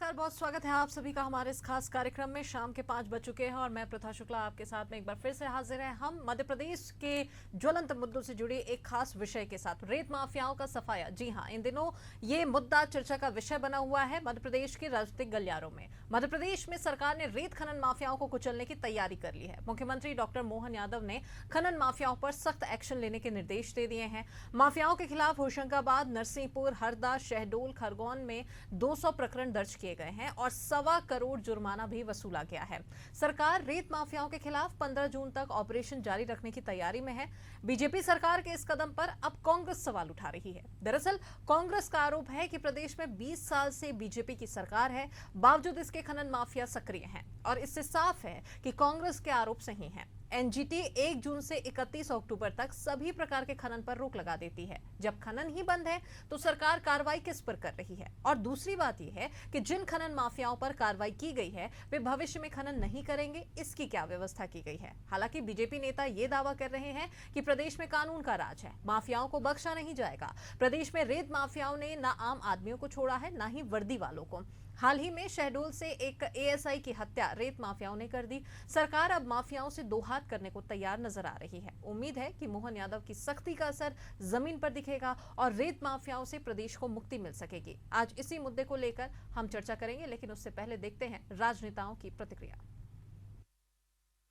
नमस्कार, बहुत स्वागत है आप सभी का हमारे इस खास कार्यक्रम में। शाम के 5 बज चुके हैं और मैं प्रथा शुक्ला आपके साथ में एक बार फिर से हाजिर है। हम मध्य प्रदेश के ज्वलंत मुद्दों से जुड़े एक खास विषय के साथ, रेत माफियाओं का सफाया। जी हां, इन दिनों ये मुद्दा चर्चा का विषय बना हुआ है मध्य प्रदेश के राजनीतिक गलियारों में। मध्य प्रदेश में सरकार ने रेत खनन माफियाओं को कुचलने की तैयारी कर ली है। मुख्यमंत्री डॉक्टर मोहन यादव ने खनन माफियाओं पर सख्त एक्शन लेने के निर्देश दे दिए हैं। माफियाओं के खिलाफ होशंगाबाद, नरसिंहपुर, हरदा, शहडोल, खरगोन में 200 प्रकरण दर्ज किए गए हैं और 1.25 करोड़ जुर्माना भी वसूला गया है। सरकार रेत माफियाओं के खिलाफ 15 जून तक ऑपरेशन जारी रखने की तैयारी में है। बीजेपी सरकार के इस कदम पर अब कांग्रेस सवाल उठा रही है। दरअसल कांग्रेस का आरोप है कि प्रदेश में 20 साल से बीजेपी की सरकार है, बावजूद इसके खनन माफिया सक्रिय हैं और इससे साफ है कि कांग्रेस के आरोप सही हैं। एनजीटी 1 जून से 31 अक्टूबर तक सभी प्रकार के खनन पर रोक लगा देती है। जब खनन ही बंद है तो सरकार कार्रवाई किस पर कर रही है? और दूसरी बात यह है कि जिन खनन माफियाओं पर कार्रवाई की गई है वे भविष्य में खनन नहीं करेंगे, इसकी क्या व्यवस्था की गई है? हालांकि बीजेपी नेता ये दावा कर रहे हैं कि प्रदेश में कानून का राज है, माफियाओं को बख्शा नहीं जाएगा। प्रदेश में रेत माफियाओं ने न आम आदमियों को छोड़ा है, न ही वर्दी वालों को। हाल ही में शहडोल से एक एएसआई की हत्या रेत माफियाओं ने कर दी। सरकार अब माफियाओं से दो हाथ करने को तैयार नजर आ रही है। उम्मीद है कि मोहन यादव की सख्ती का असर जमीन पर दिखेगा और रेत माफियाओं से प्रदेश को मुक्ति मिल सकेगी। आज इसी मुद्दे को लेकर हम चर्चा करेंगे, लेकिन उससे पहले देखते हैं राजनेताओं की प्रतिक्रिया।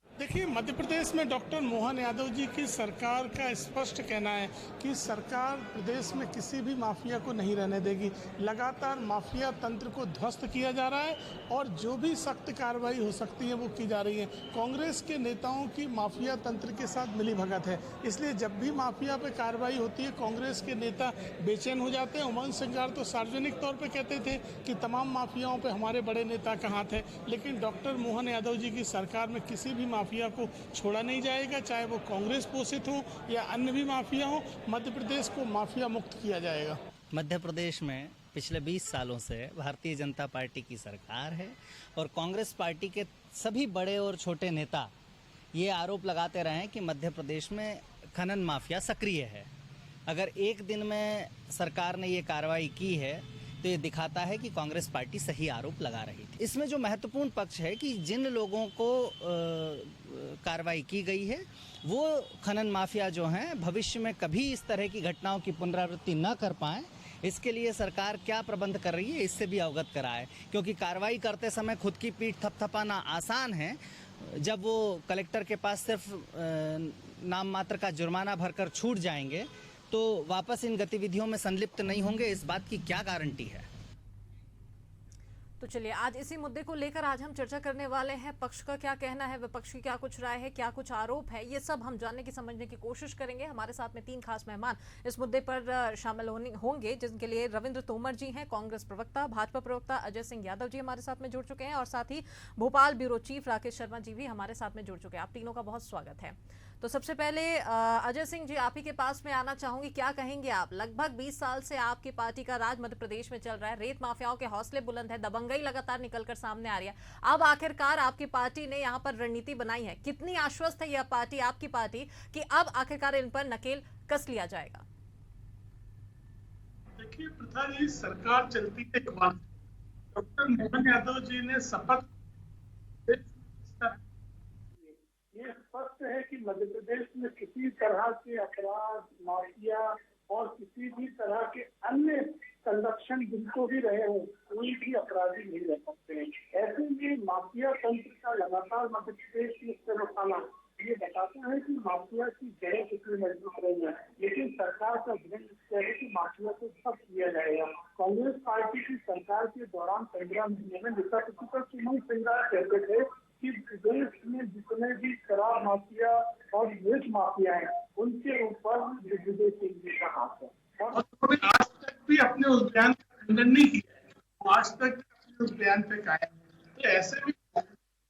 देखिए, मध्य प्रदेश में डॉक्टर मोहन यादव जी की सरकार का स्पष्ट कहना है कि सरकार प्रदेश में किसी भी माफिया को नहीं रहने देगी। लगातार माफिया तंत्र को ध्वस्त किया जा रहा है और जो भी सख्त कार्रवाई हो सकती है वो की जा रही है। कांग्रेस के नेताओं की माफिया तंत्र के साथ मिलीभगत है, इसलिए जब भी माफिया पे कार्रवाई होती है कांग्रेस के नेता बेचैन हो जाते हैं। उमंग सिंगार तो सार्वजनिक तौर पर कहते थे कि तमाम माफियाओं पर हमारे बड़े नेता का हाथ है, लेकिन डॉक्टर मोहन यादव जी की सरकार में किसी भी माफिया को छोड़ा नहीं जाएगा, चाहे वो कांग्रेस पोषित हो या अन्य भी माफिया हो। मध्य प्रदेश को माफिया मुक्त किया जाएगा। मध्य प्रदेश में पिछले 20 सालों से भारतीय जनता पार्टी की सरकार है और कांग्रेस पार्टी के सभी बड़े और छोटे नेता ये आरोप लगाते रहे हैं कि मध्य प्रदेश में खनन माफिया सक्रिय है। अगर एक दिन में सरकार ने ये कार्रवाई की है तो ये दिखाता है कि कांग्रेस पार्टी सही आरोप लगा रही थी। इसमें जो महत्वपूर्ण पक्ष है कि जिन लोगों को कार्रवाई की गई है वो खनन माफिया जो हैं भविष्य में कभी इस तरह की घटनाओं की पुनरावृत्ति न कर पाएं, इसके लिए सरकार क्या प्रबंध कर रही है इससे भी अवगत कराए। क्योंकि कार्रवाई करते समय खुद की पीठ थपथपाना आसान है, जब वो कलेक्टर के पास सिर्फ नाम मात्र का जुर्माना भरकर छूट जाएंगे तो वापस इन गतिविधियों में संलिप्त नहीं होंगे, इस बात की क्या गारंटी है? तो चलिए, आज इसी मुद्दे को लेकर आज हम चर्चा करने वाले हैं। पक्ष का क्या कहना है, विपक्ष की क्या कुछ राय है, क्या कुछ आरोप है, ये सब हम जानने की समझने की कोशिश करेंगे। हमारे साथ में 3 खास मेहमान इस मुद्दे पर शामिल होंगे, जिनके लिए रविंद्र तोमर जी हैं, कांग्रेस प्रवक्ता। भाजपा प्रवक्ता अजय सिंह यादव जी हमारे साथ में जुड़ चुके हैं और साथ ही भोपाल ब्यूरो चीफ राकेश शर्मा जी भी हमारे साथ में जुड़ चुके हैं। आप तीनों का बहुत स्वागत है। तो सबसे पहले अजय सिंह जी, आप ही के पास में आना चाहूंगी। क्या कहेंगे आप? लगभग 20 साल से आपकी पार्टी का राज मध्य प्रदेश में चल रहा है, रेत माफियाओं के हौसले बुलंद है, दबंगई लगातार निकलकर सामने आ रही है। अब आखिरकार आपकी पार्टी ने यहाँ पर रणनीति बनाई है। कितनी आश्वस्त है यह पार्टी, आपकी पार्टी, कि अब आखिरकार इन पर नकेल कस लिया जाएगा? देखिए प्रथा जी, सरकार चलती है डॉक्टर मोहन यादव जी ने शपथ, ये स्पष्ट है कि मध्य प्रदेश में किसी तरह के अपराध, माफिया और किसी भी तरह के अन्य संरक्षण जिनको भी रहे हो, कोई भी अपराधी नहीं रह सकते हैं। ऐसे में माफिया तंत्र का लगातार मध्य प्रदेश में स्तर उठाना ये बताता है कि माफिया की जड़ें कितनी मजबूत रही है। लेकिन सरकार का दृढ़ है कि माफिया को ठप किया जाएगा। कांग्रेस पार्टी की सरकार के दौरान 15 महीने में नेता प्रतिपक्ष उमंग सिंगार कहते थे कि प्रदेश में जितने भी शराब माफिया और रेत माफिया हैं उनके ऊपर दिग्विजय सिंह जी का हाथ है। और आज तक भी अपने उस बयान का खंडन नहीं किया है, आज तक अपने उस बयान पे कायम है। तो ऐसे भी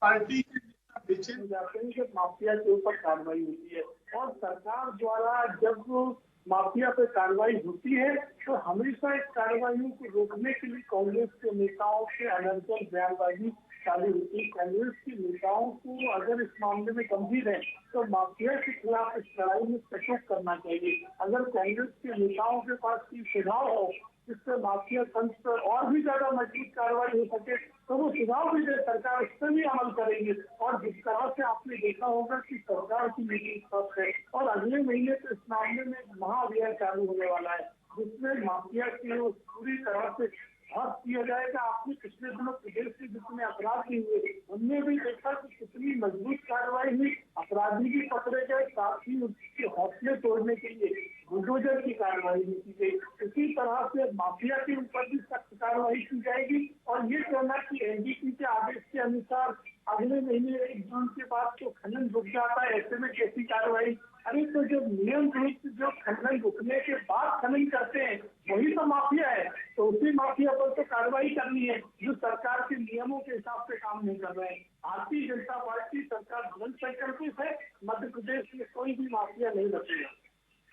पार्टी के नेता बेचैन हो जाते हैं जब माफिया के ऊपर कार्रवाई होती है। और सरकार द्वारा जब माफिया पे कार्रवाई होती है तो हमेशा इस कार्रवाइयों को रोकने के लिए कांग्रेस के नेताओं के अनर्गल बयानबाजी चालू होती है। कांग्रेस के नेताओं को अगर इस मामले में गंभीर है तो माफिया के खिलाफ इस लड़ाई में सहयोग करना चाहिए। अगर कांग्रेस के नेताओं के पास कोई सुझाव हो जिससे माफिया तंत्र पर और भी ज्यादा मजबूत कार्रवाई हो सके, तो वो सुझाव भी दे, सरकार उस पर भी अमल करेगी। और जिस तरह से आपने देखा होगा कि सरकार की नीति स्पष्ट है और अगले महीने से इस मामले में एक महाअभियान चालू होने वाला है, जिसमें माफिया की वो पूरी तरह से ध्वस्त किया जाएगा। आपने पिछले दिनों प्रदेश के जितने अपराध भी हुए, उनमें भी देखा कि कितनी मजबूत कार्रवाई हुई, अपराधी भी पकड़े गए, साथ ही उसके हौसले तोड़ने के लिए बुलडोजर की कार्रवाई भी की गई। इसी तरह से माफिया के ऊपर भी सख्त कार्रवाई की जाएगी। और ये कहना कि एनजीटी के आदेश के अनुसार अगले महीने 1 जून के बाद तो खनन रुक जाता है, ऐसे में कैसी कार्रवाई? अरे तो जो नियम रूप जो खनन रुकने के बाद खनन करते हैं वही तो माफिया है, तो उसी माफिया पर तो कार्रवाई करनी है जो सरकार के नियमों के हिसाब से काम नहीं कर रहे हैं। भारतीय जनता पार्टी सरकार दृढ़ संकल्पित है, मध्य प्रदेश में कोई भी माफिया नहीं बचेगा।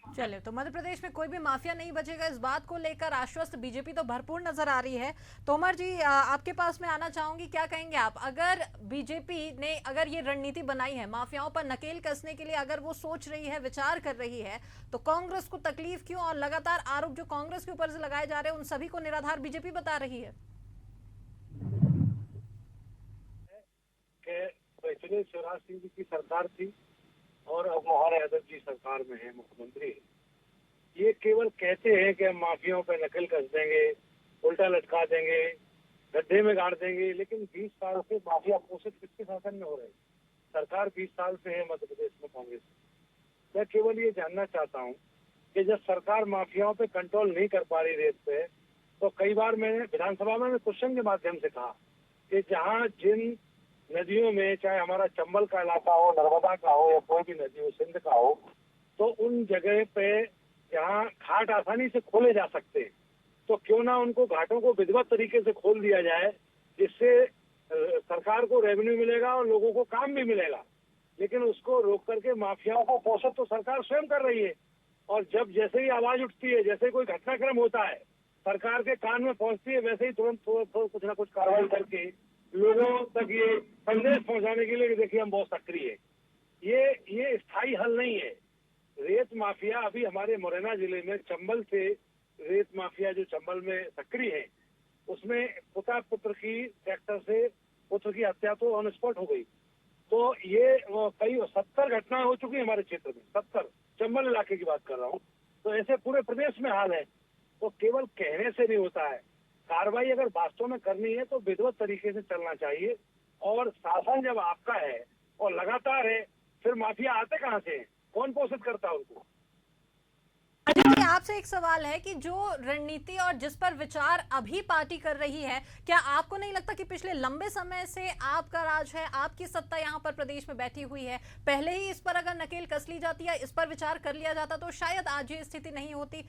चलिए, तो मध्य प्रदेश में कोई भी माफिया नहीं बचेगा, इस बात को लेकर आश्वस्त बीजेपी तो भरपूर नजर आ रही है। तोमर जी, आपके पास में आना चाहूंगी, क्या कहेंगे आप? अगर बीजेपी ने अगर ये रणनीति बनाई है माफियाओं पर नकेल कसने के लिए, अगर वो सोच रही है, विचार कर रही है, तो कांग्रेस को तकलीफ क्यों? और लगातार आरोप जो कांग्रेस के ऊपर से लगाए जा रहे हैं उन सभी को निराधार बीजेपी बता रही है। पिछले शिवराज सिंह जी की सरकार थी और अब मोहन यादव जी सरकार में है, मुख्यमंत्री। ये केवल कहते हैं कि हम माफियाओं पे नकल कस देंगे, उल्टा लटका देंगे, गड्ढे में गाड़ देंगे, लेकिन 20 साल से माफिया पोषित किसके शासन में हो रहे? सरकार 20 साल से है मध्य प्रदेश में कांग्रेस। मैं केवल ये जानना चाहता हूँ कि जब सरकार माफियाओं पे कंट्रोल नहीं कर पा रही रेत पे, तो कई बार मैंने विधानसभा में क्वेश्चन के माध्यम से कहा कि जहाँ जिन नदियों में, चाहे हमारा चंबल का इलाका हो, नर्मदा का हो या कोई भी नदी हो, सिंध का हो, तो उन जगह पे जहाँ घाट आसानी से खोले जा सकते हैं, तो क्यों ना उनको घाटों को विधिवत तरीके से खोल दिया जाए, जिससे सरकार को रेवेन्यू मिलेगा और लोगों को काम भी मिलेगा। लेकिन उसको रोक करके माफियाओं को पोषित तो सरकार स्वयं कर रही है। और जब जैसे ही आवाज उठती है, जैसे कोई घटनाक्रम होता है, सरकार के कान में पहुंचती है, वैसे ही तुरंत कुछ ना कुछ कार्रवाई करके लोगों तक ये संदेश पहुंचाने के लिए कि देखिए हम बहुत सक्रिय है। ये स्थायी हल नहीं है। रेत माफिया अभी हमारे मुरैना जिले में चंबल से रेत माफिया जो चंबल में सक्रिय है, उसमें पिता पुत्र की ट्रैक्टर से पुत्र की हत्या तो ऑन स्पॉट हो गई। तो ये कई 70 घटनाएं हो चुकी है हमारे क्षेत्र में, 70 चंबल इलाके की बात कर रहा हूँ। तो ऐसे पूरे प्रदेश में हाल है। तो केवल कहने से नहीं होता है, कार्रवाई अगर वास्तव में करनी है तो विधिवत तरीके से चलना चाहिए। और शासन जब आपका है और लगातार है, फिर माफिया आते कहाँ से? कौन पोषित करता है उनको? जी, आपसे एक सवाल है कि जो रणनीति और जिस पर विचार अभी पार्टी कर रही है, क्या आपको नहीं लगता कि पिछले लंबे समय से आपका राज है, आपकी सत्ता यहाँ पर प्रदेश में बैठी हुई है, पहले ही इस पर अगर नकेल कस ली जाती है, इस पर विचार कर लिया जाता, तो शायद आज ये स्थिति नहीं होती?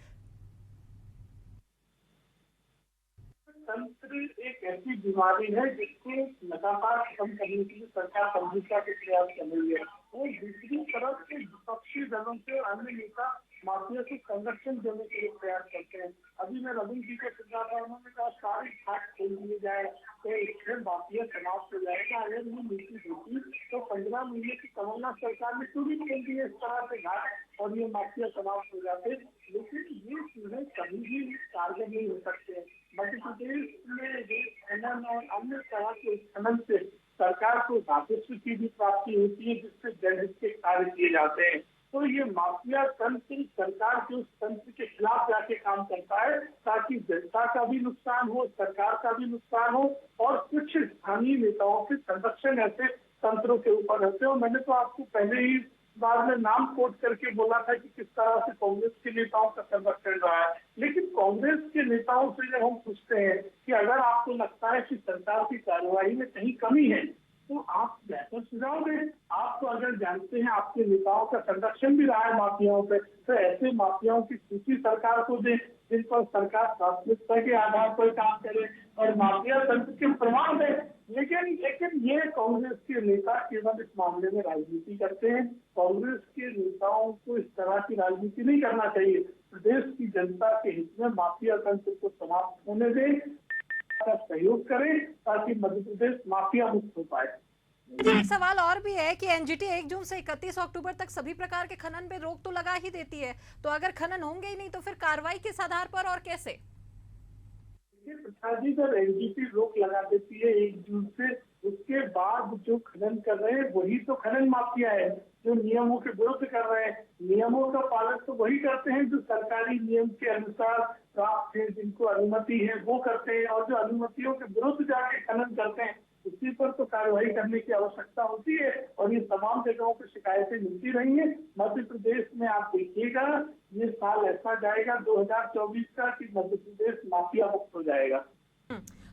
तंत्र एक ऐसी बीमारी है जिसको लगातार खत्म करने के लिए सरकार गंभीरता से प्रयास कर रही है। और दूसरी तरफ से विपक्षी दलों से अन्य नेता माफिया को संरक्षण देने के लिए प्रयास करते हैं। अभी मैं रविंद्र जी को सुन रहा था, उन्होंने कहा सारे घाट खोल दिए जाए तो इससे माफिया समाप्त हो जाएगा। अगर ये नीति होती तो 15 महीने की कमलनाथ सरकार ने क्यों नहीं खोल दिए इस तरह से घाट और ये माफिया समाप्त हो जाते? लेकिन ये चीजें कभी भी कारगर नहीं हो सकते। मध्य प्रदेश में खनन और अन्य तरह के खनन से सरकार को राजस्व की भी प्राप्ति होती है, जिससे जनहित के कार्य किए जाते हैं। तो ये माफिया तंत्र सरकार के उस तंत्र के खिलाफ जाके काम करता है, ताकि जनता का भी नुकसान हो, सरकार का भी नुकसान हो और कुछ स्थानीय नेताओं के संरक्षण ऐसे तंत्रों के ऊपर रहते हो। मैंने तो आपको पहले ही बाद में नाम कोट करके बोला था कि किस तरह से कांग्रेस के नेताओं का संरक्षण रहा है। लेकिन कांग्रेस के नेताओं से जब हम पूछते हैं कि अगर आपको लगता है कि सरकार की कार्रवाई में कहीं कमी है, तो आप बेहतर सुझाव दें। आप तो अगर जानते हैं आपके नेताओं का संरक्षण भी रहा है माफियाओं पे, तो ऐसे माफियाओं की सूची सरकार को दे जिन पर सरकार प्राथमिकता के आधार पर काम करे और माफिया तंत्र के प्रमाण है। लेकिन ये कांग्रेस के नेता केवल इस मामले में राजनीति करते हैं। कांग्रेस के नेताओं को इस तरह की राजनीति नहीं करना चाहिए। प्रदेश की जनता के हित में माफिया तंत्र को समाप्त होने दें, सहयोग करें ताकि मध्य प्रदेश माफिया मुक्त हो पाए। एक सवाल और भी है कि एनजीटी 1 जून से 31 अक्टूबर तक सभी प्रकार के खनन पे रोक तो लगा ही देती है, तो अगर खनन होंगे ही नहीं तो फिर कार्रवाई किस आधार पर और कैसे? देखिए प्रसाद जी, जब एनजीटी रोक लगा देती है 1 जून से, उसके बाद जो खनन कर रहे हैं वही तो खनन माफिया है, जो नियमों के विरुद्ध कर रहे हैं। नियमों का पालन तो वही करते हैं जो सरकारी नियम के अनुसार प्राप्त है, जिनको अनुमति है वो करते हैं, और जो अनुमतियों के विरुद्ध जाके खनन करते हैं उसी पर तो कार्रवाई करने की आवश्यकता होती है। और ये तमाम जगहों पर शिकायतें मिलती रही हैं। मध्य प्रदेश में आप देखिएगा, ये साल ऐसा जाएगा 2024 का कि मध्य प्रदेश माफिया मुक्त हो जाएगा।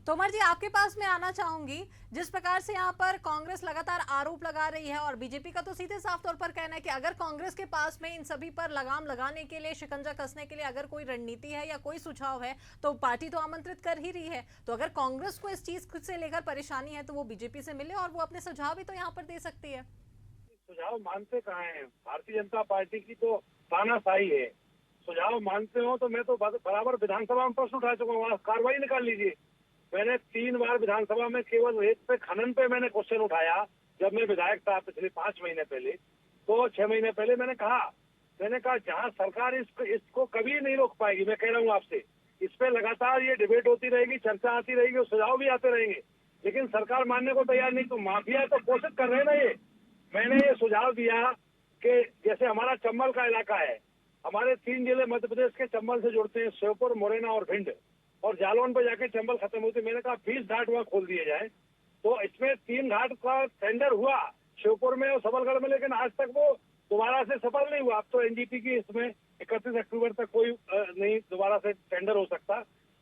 तोमर जी, आपके पास मैं आना चाहूंगी। जिस प्रकार से यहाँ पर कांग्रेस लगातार आरोप लगा रही है और बीजेपी का तो सीधे साफ तौर पर कहना है कि अगर कांग्रेस के पास में इन सभी पर लगाम लगाने के लिए, शिकंजा कसने के लिए अगर कोई रणनीति है या कोई सुझाव है तो पार्टी तो आमंत्रित कर ही रही है। तो अगर कांग्रेस को इस चीज से लेकर परेशानी है तो वो बीजेपी से मिले और वो अपने सुझाव भी तो यहाँ पर दे सकती है। सुझाव मानते कहाँ हैं? भारतीय जनता पार्टी की तो तानाशाही है। सुझाव मानते हो तो मैं तो बराबर विधानसभा में प्रश्न उठा चुका हूँ, वहाँ कार्रवाई निकाल लीजिए। मैंने 3 बार विधानसभा में केवल रेत पे खनन पे मैंने क्वेश्चन उठाया। जब मैं विधायक था पिछले 5 महीने पहले, तो 6 महीने पहले मैंने कहा जहाँ सरकार इसको कभी नहीं रोक पाएगी। मैं कह रहा हूँ आपसे, इस पे लगातार ये डिबेट होती रहेगी, चर्चा आती रहेगी और सुझाव भी आते रहेंगे, लेकिन सरकार मानने को तैयार नहीं। तो माफिया तो पोषित कर रहे हैं ना ये। मैंने ये सुझाव दिया कि जैसे हमारा चंबल का इलाका है, हमारे 3 जिले मध्य प्रदेश के चंबल से जुड़ते हैं, श्योपुर, मुरैना और भिंड, और जालौन पे जाके चंबल खत्म होती है। मैंने कहा 20 घाट वहाँ खोल दिए जाए। तो इसमें 3 घाट का टेंडर हुआ श्योपुर में और सबलगढ़ में, लेकिन आज तक वो दोबारा से सफल नहीं हुआ। अब तो एनजीटी की इसमें 31 अक्टूबर तक कोई नहीं दोबारा से टेंडर हो सकता।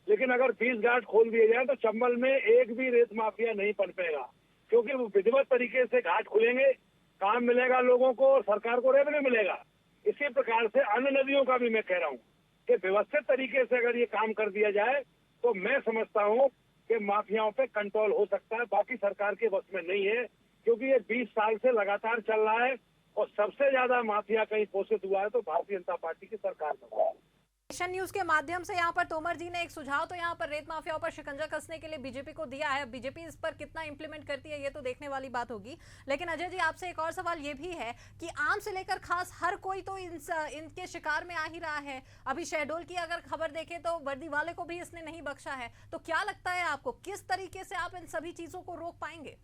लेकिन अगर 20 घाट खोल दिए जाए तो चंबल में एक भी रेत माफिया नहीं पनपेगा, क्योंकि वो विधिवत तरीके से घाट खुलेंगे, काम मिलेगा लोगों को और सरकार को रेवेन्यू मिलेगा। इसी प्रकार से अन्य नदियों का भी मैं कह रहा हूँ कि व्यवस्थित तरीके से अगर ये काम कर दिया जाए तो मैं समझता हूँ कि माफियाओं पे कंट्रोल हो सकता है। बाकी सरकार के बस में नहीं है, क्योंकि ये 20 साल से लगातार चल रहा है और सबसे ज्यादा माफिया कहीं पोषित हुआ है तो भारतीय जनता पार्टी की सरकार में हुआ है। नेशन न्यूज के माध्यम से यहाँ पर तोमर जी ने एक सुझाव तो यहाँ पर रेत माफियाओं पर शिकंजा कसने के लिए बीजेपी को दिया है। बीजेपी इस पर कितना इंप्लीमेंट करती है ये तो देखने वाली बात होगी। लेकिन अजय जी, आपसे एक और सवाल ये भी है कि आम से लेकर खास हर कोई तो इनके शिकार में आ ही रहा है। अभी शहडोल की अगर खबर देखें तो वर्दी वाले को भी इसने नहीं बख्शा है। तो क्या लगता है आपको, किस तरीके से आप इन सभी चीजों को रोक पाएंगे?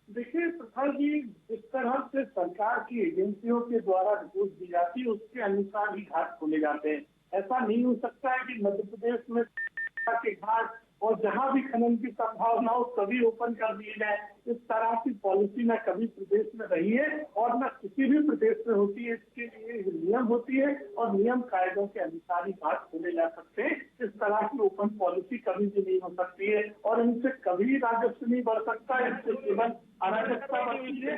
देखिए प्रसाद जी, जिस तरह से सरकार की एजेंसियों के द्वारा रिपोर्ट दी जाती है उसके अनुसार ही घाट खोले जाते हैं। ऐसा नहीं हो सकता है कि मध्य प्रदेश में के घाट और जहां भी खनन की संभावना हो सभी ओपन कर दिए जाए। इस तरह की पॉलिसी न कभी प्रदेश में रही है और न किसी भी प्रदेश में होती है। इसके लिए नियम होती है और नियम कायदों के अनुसार ही घाट खोले जा सकते हैं। इस तरह की ओपन पॉलिसी कभी भी नहीं हो सकती है और इनसे कभी राजस्व नहीं बढ़ सकता है। इससे केवल अराजकता बढ़ती है।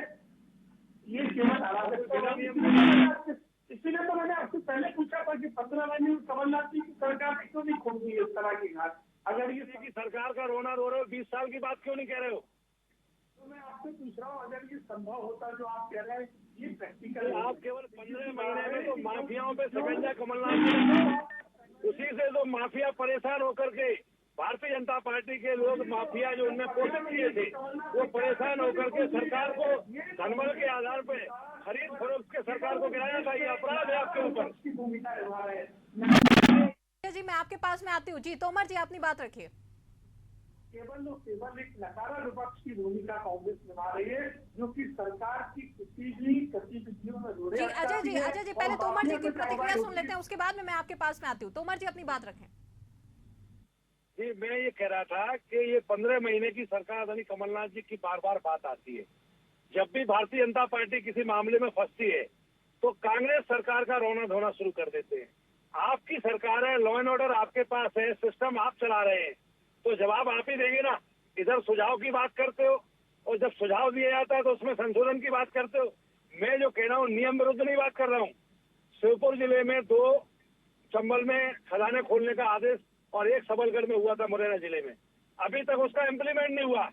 ये केवल अराजकता। इसीलिए तो मैंने आपसे पहले पूछा था कि 15 महीने में कमलनाथ जी की सरकार ने क्यों नहीं खोल दी इस तरह की घाट। अगर ये की सरकार का रोना रो रहे हो, 20 साल की बात क्यों नहीं कह रहे हो? तो मैं आपसे पूछ रहा हूँ, अगर ये संभव होता जो आप कह रहे हैं, ये प्रैक्टिकल, आप केवल 15 महीने में तो माफियाओं पे शिकंजा कमलनाथ, उसी से तो माफिया परेशान होकर के भारतीय जनता पार्टी के लोग, माफिया जो उनमें पोषित किए थे, वो परेशान होकर के सरकार को धनबल के आधार पर खरीद फरोख्त के सरकार को गिराया था। ये अपराध है आपके ऊपर। जी, मैं आपके पास में आती हूँ। जी तोमर जी, अपनी बात रखिए। केवल एक नकारा विपक्ष की भूमिका कांग्रेस निभा रही है, जो कि सरकार की किसी भी गतिविधियों में जी अजय जी, पहले तोमर जी की प्रतिक्रिया सुन लेते हैं, उसके बाद में मैं आपके पास में आती हूँ। तोमर जी, अपनी बात रखें। जी, मैं ये कह रहा था कि ये 15 महीने की सरकार यानी कमलनाथ जी की बार बार बात आती है। जब भी भारतीय जनता पार्टी किसी मामले में फंसती है तो कांग्रेस सरकार का रोना धोना शुरू कर देते हैं। आपकी सरकार है, लॉ एंड ऑर्डर आपके पास है, सिस्टम आप चला रहे हैं, तो जवाब आप ही देंगे ना। इधर सुझाव की बात करते हो और जब सुझाव दिया जाता है तो उसमें संशोधन की बात करते हो। मैं जो कह रहा हूँ नियम विरुद्ध नहीं बात कर रहा हूँ। श्योपुर जिले में 2 चंबल में खदानें खोलने का आदेश और 1 सबलगढ़ में हुआ था, मुरैना जिले में, अभी तक उसका इम्प्लीमेंट नहीं हुआ।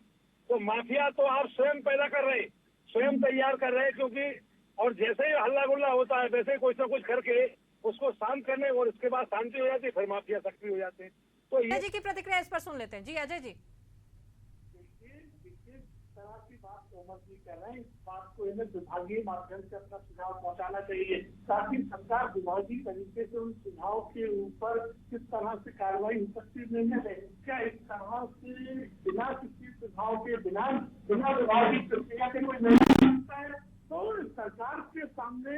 तो माफिया तो आप स्वयं पैदा कर रहे, स्वयं तैयार कर रहे हैं, क्योंकि और जैसे ही हल्ला गुल्ला होता है वैसे ही कुछ ना कुछ करके उसको शांत करने और इसके बाद शांति हो जाती है, फिर माफिया सक्रिय हो जाते हैं। तो अजय जी की प्रतिक्रिया इस पर सुन लेते हैं। जी अजय जी। तरह की बात तोमर जी कर रहे हैं, इस बात को इन्हें विभागीय माध्यम से अपना सुझाव पहुंचाना चाहिए, ताकि सरकार विभागीय तरीके से उन सुझाव के ऊपर किस तरह से कार्रवाई हो सकती है निर्णय ले। क्या इस तरह से बिना किसी सुझाव के, बिना विभागीय प्रक्रिया के कोई निर्णय सकता है? तो सरकार के सामने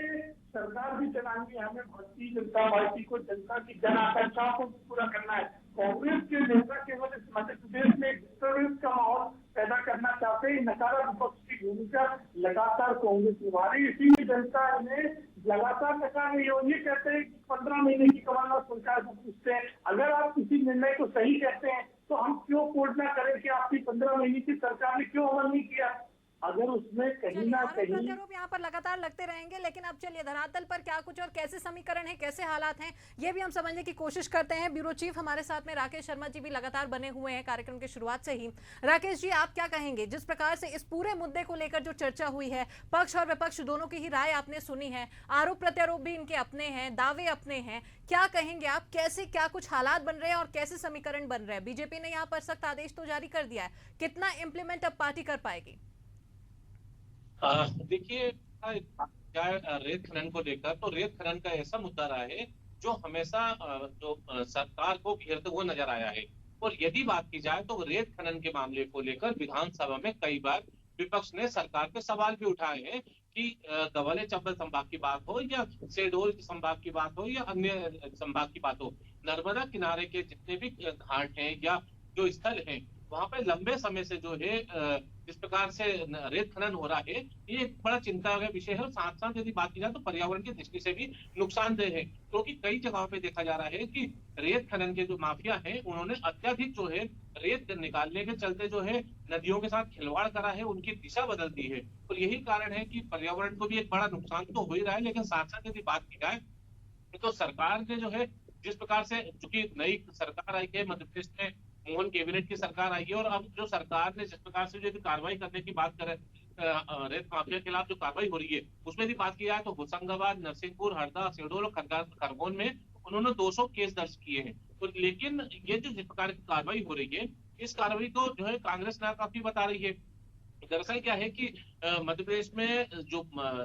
सरकार भी चलानी है, हमें भारतीय जनता पार्टी को जनता की जन आकांक्षाओं को पूरा करना है। कांग्रेस के नेता केवल इस मध्य प्रदेश में डिस्टर्बेंस का माहौल पैदा करना चाहते हैं। नकारात्मक विपक्ष की भूमिका लगातार कांग्रेस निभा रही है, इसीलिए जनता ने लगातार नकार रही है। और ये कहते हैं कि 15 महीने की कमलनाथ सरकार को पूछते हैं, अगर आप किसी निर्णय को सही कहते हैं तो हम क्यों कोर्ट ना करें कि आपकी 15 महीने की सरकार ने क्यों अमल नहीं किया? अगर उसमें कहीं ना कहीं प्रत्यारोप यहाँ पर लगातार लगते रहेंगे, लेकिन अब चलिए धरातल पर क्या कुछ और कैसे समीकरण है, कैसे हालात हैं, ये भी हम समझने की कोशिश करते हैं। ब्यूरो चीफ हमारे साथ में राकेश शर्मा जी भी लगातार बने हुए हैं कार्यक्रम की शुरुआत से ही। राकेश जी, आप क्या कहेंगे जिस प्रकार से इस पूरे मुद्दे को लेकर जो चर्चा हुई है, पक्ष और विपक्ष दोनों की ही राय आपने सुनी है, आरोप प्रत्यारोप भी इनके अपने हैं, दावे अपने हैं, क्या कहेंगे आप, कैसे क्या कुछ हालात बन रहे हैं और कैसे समीकरण बन रहे हैं? बीजेपी ने यहाँ पर सख्त आदेश तो जारी कर दिया है, कितना इंप्लीमेंट अब पार्टी कर पाएगी? देखिए, रेत खनन को लेकर तो रेत खनन का ऐसा मुद्दा रहा है जो हमेशा सरकार को घेरते हुए नजर आया है। और यदि बात की जाए तो रेत खनन के मामले को लेकर विधानसभा में कई बार विपक्ष ने सरकार पे सवाल भी उठाए हैं कि गवाले चंबल संभाग की बात हो या शहडोल संभाग की बात हो या अन्य संभाग की बात हो, नर्मदा किनारे के जितने भी घाट हैं या जो स्थल हैं, वहां पे लंबे समय से जो है जिस प्रकार से रेत खनन हो रहा है, ये एक बड़ा चिंता का विषय है। और साथ साथ यदि बात की जाए तो पर्यावरण की दृष्टि से भी नुकसानदेह है, क्योंकि कई जगहों पे देखा जा रहा है कि रेत खनन के जो माफिया हैं उन्होंने अत्यधिक जो है रेत निकालने के चलते जो है नदियों के साथ खिलवाड़ करा है, उनकी दिशा बदल दी है। और यही कारण है कि पर्यावरण को भी एक बड़ा नुकसान तो हो ही रहा है। लेकिन साथ साथ यदि बात की जाए तो सरकार ने जो है जिस प्रकार से, चूंकि नई सरकार आई है मध्य प्रदेश में, मोहन कैबिनेट की सरकार आई है, और अब जो सरकार ने जिस प्रकार से जो कार्रवाई करने की बात करे, रेत माफिया के खिलाफ जो कार्रवाई हो रही है उसमें भी बात की जाए तो होशंगाबाद, नरसिंहपुर, हरदा, शहडोल और खरगोन में उन्होंने 200 केस दर्ज किए हैं। तो लेकिन ये जो जिस प्रकार की कार्रवाई हो रही है, इस कार्रवाई को जो है कांग्रेस नाकाफी बता रही है। दरअसल क्या है कि मध्य प्रदेश में जो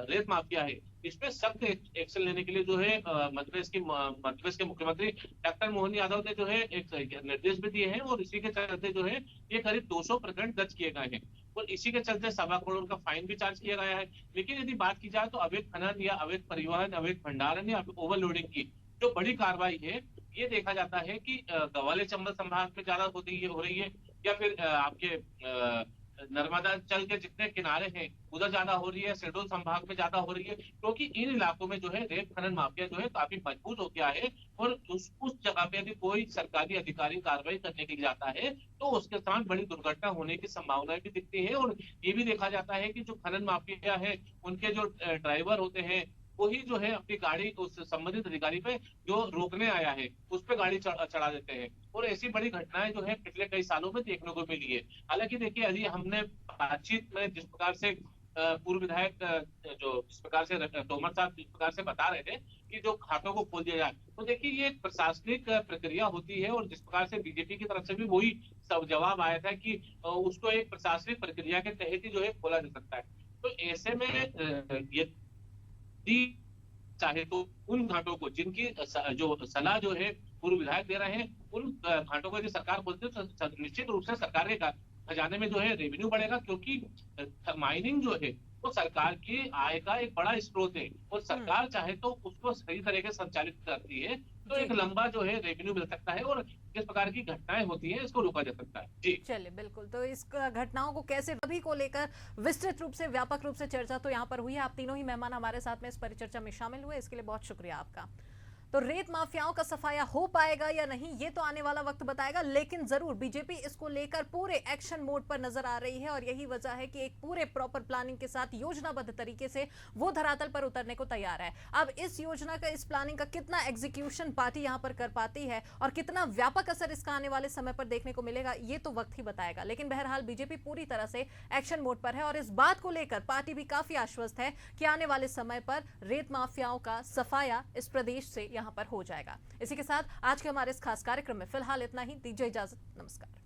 रेत माफिया है इस पे सख्त एक्शन लेने के लिए जो है मध्य प्रदेश के मुख्यमंत्री डॉक्टर मोहन यादव ने जो है एक निर्देश भी दिए हैं, और इसी के चलते जो है ये करीब 200 प्रकरण दर्ज किए गए हैं, और इसी के चलते 1.25 करोड़ का फाइन भी चार्ज किया गया है। लेकिन यदि बात की जाए तो अवैध खनन या अवैध परिवहन, अवैध भंडारण या ओवरलोडिंग की जो बड़ी कार्रवाई है, ये देखा जाता है कि गवाले चंबल संभाग में ज्यादा हो रही है या फिर आपके नर्मदा जल के जितने किनारे हैं उधर ज्यादा हो रही है, शहडोल संभाग में ज्यादा हो रही है, क्योंकि इन इलाकों में जो है रेत खनन माफिया जो है काफी मजबूत हो गया है। और उस जगह पे यदि कोई सरकारी अधिकारी कार्रवाई करने के लिए जाता है तो उसके साथ बड़ी दुर्घटना होने की संभावनाएं भी दिखती है। और ये भी देखा जाता है कि जो खनन माफिया है उनके जो ड्राइवर होते हैं वही जो है अपनी गाड़ी उस संबंधित अधिकारी पे जो रोकने आया है उस पे गाड़ी चढ़ा देते हैं, और ऐसी बड़ी घटनाएं जो है पिछले कई सालों में देखने को मिली है। हालांकि देखिए, अभी हमने बातचीत में जिस प्रकार से पूर्व विधायक जो जिस प्रकार से तोमर साहब जिस प्रकार से बता रहे थे कि जो घाटों को खोल दिया जाए, तो देखिए ये एक प्रशासनिक प्रक्रिया होती है, और जिस प्रकार से बीजेपी की तरफ से भी वही सब जवाब आया था कि उसको एक प्रशासनिक प्रक्रिया के तहत ही जो है खोला जा सकता है। तो ऐसे में यदि चाहे तो उन घाटों को जिनकी जो सलाह जो है पूर्व विधायक दे रहे हैं, उन घाटों को यदि सरकार खोलती है तो निश्चित रूप से सरकार के खजाने में जो है रेवेन्यू बढ़ेगा, क्योंकि माइनिंग जो है वो सरकार की आय का एक बड़ा स्रोत है, और सरकार चाहे तो उसको सही तरीके से संचालित करती है तो एक लंबा जो है रेवेन्यू मिल सकता है, और जिस प्रकार की घटनाएं होती हैं इसको रोका जा सकता है। जी चलिए, बिल्कुल। तो इस घटनाओं को कैसे सभी को लेकर विस्तृत रूप से, व्यापक रूप से चर्चा तो यहाँ पर हुई है। आप तीनों ही मेहमान हमारे साथ में इस परिचर्चा में शामिल हुए, इसके लिए बहुत शुक्रिया आपका। तो रेत माफियाओं का सफाया हो पाएगा या नहीं, ये तो आने वाला वक्त बताएगा, लेकिन जरूर बीजेपी इसको लेकर पूरे एक्शन मोड पर नजर आ रही है, और यही वजह है कि एक पूरे प्रॉपर प्लानिंग के साथ योजनाबद्ध तरीके से वो धरातल पर उतरने को तैयार है। अब इस योजना का, इस प्लानिंग का कितना एग्जीक्यूशन पार्टी यहाँ पर कर पाती है और कितना व्यापक असर इसका आने वाले समय पर देखने को मिलेगा, ये तो वक्त ही बताएगा। लेकिन बहरहाल बीजेपी पूरी तरह से एक्शन मोड पर है, और इस बात को लेकर पार्टी भी काफी आश्वस्त है कि आने वाले समय पर रेत माफियाओं का सफाया इस प्रदेश से यहाँ पर हो जाएगा। इसी के साथ आज के हमारे इस खास कार्यक्रम में फिलहाल इतना ही। दीजिए इजाजत, नमस्कार।